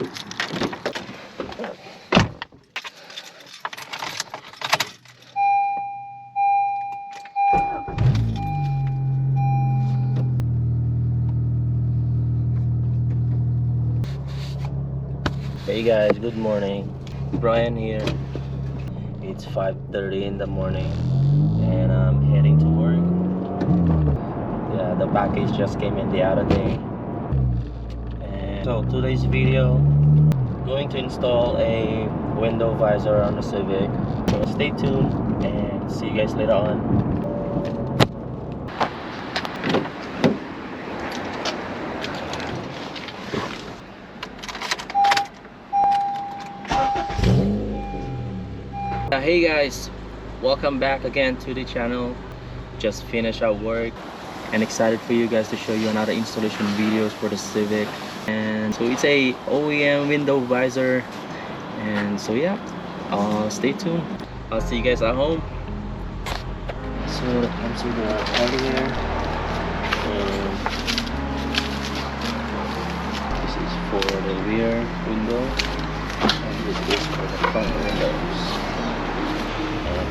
Hey guys, good morning. Brian here. It's 5:30 in the morning and I'm heading to work. Yeah, the package just came in the other day. And so today's video, going to install a window visor on the Civic. So stay tuned and see you guys later on. Hey guys, welcome back again to the channel. Just finished our work and excited for you guys to show you another installation videos for the Civic. And so it's a OEM window visor, and so yeah, stay tuned. I'll see you guys at home. So it comes with the hardware, and this is for the rear window and this is for the front windows.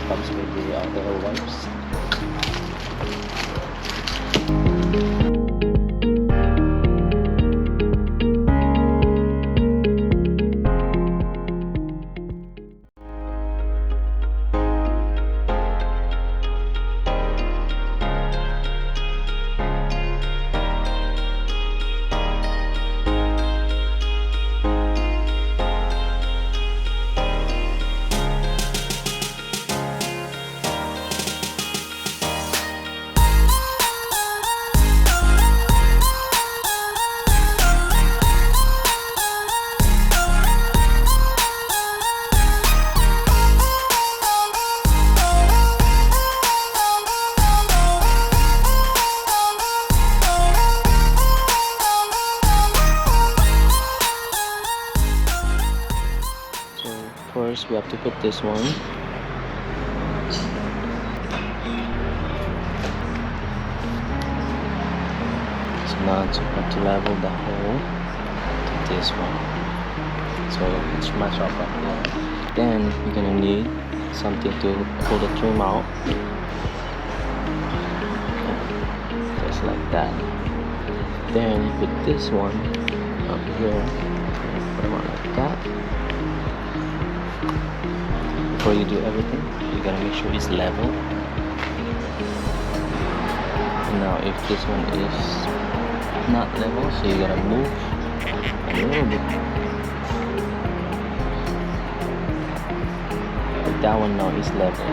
Comes with the alcohol wipes. First, we have to put this one. So now to level the hole to this one. So it's match up right there. Then you're gonna need something to pull the trim out. Just like that. Then you put this one up here. Put it on like that. Before you do everything, you gotta make sure it's level. Now if this one is not level, so you gotta move a little bit. But that one now is level.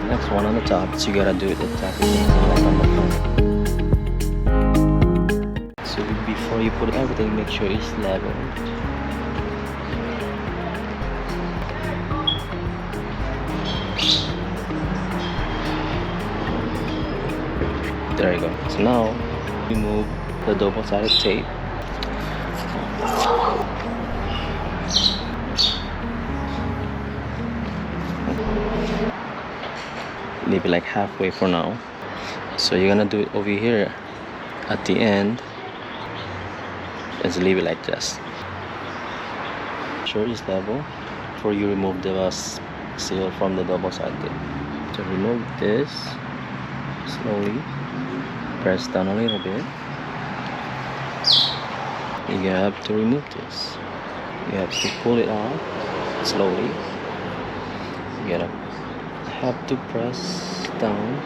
Next one on the top, so you gotta do it exactly the same like on the front. So before you put everything, make sure it's level. There you go. So now remove the double-sided tape. Leave it like halfway for now. So you're gonna do it over here at the end. Just leave it like this. Sure it's level before you remove the seal from the double-sided tape. So remove this slowly. Press down a little bit. You have to remove this. You have to pull it out slowly. You gotta have to press down.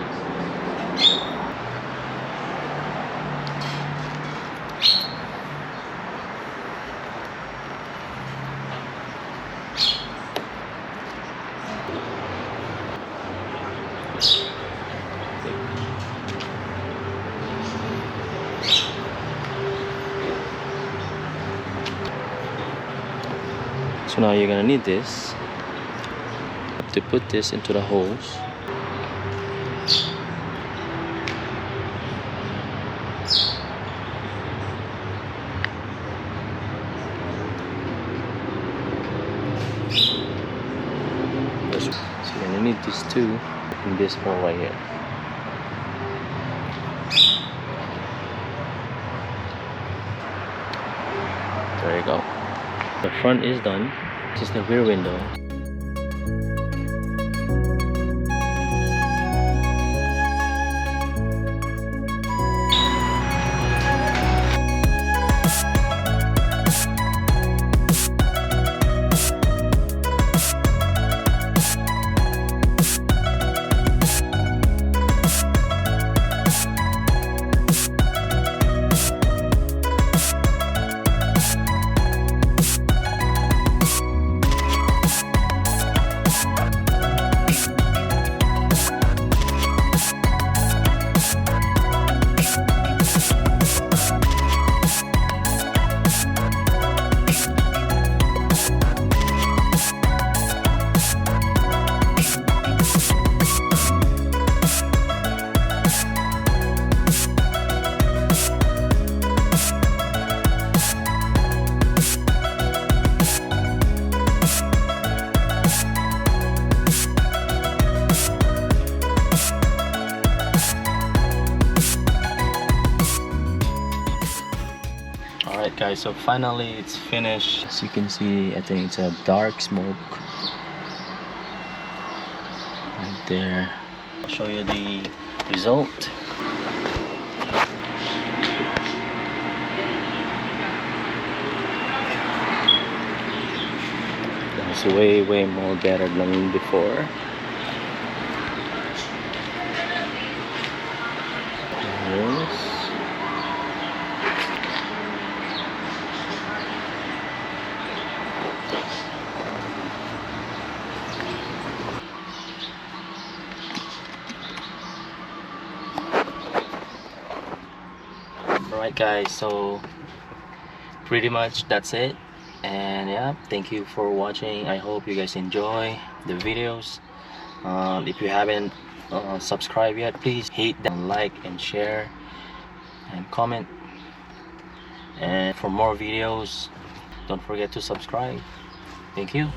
So now you're gonna need this to put this into the holes. So you're gonna need these two in this hole right here. There you go. The front is done. This is the rear window. Alright guys, so finally it's finished. As you can see, I think it's a dark smoke right there. I'll show you the result. That's way more better than before. Yes. Alright guys, so pretty much that's it, and yeah, thank you for watching. I hope you guys enjoy the videos. If you haven't subscribed yet, please hit that like and share and comment, and for more videos don't forget to subscribe. Thank you.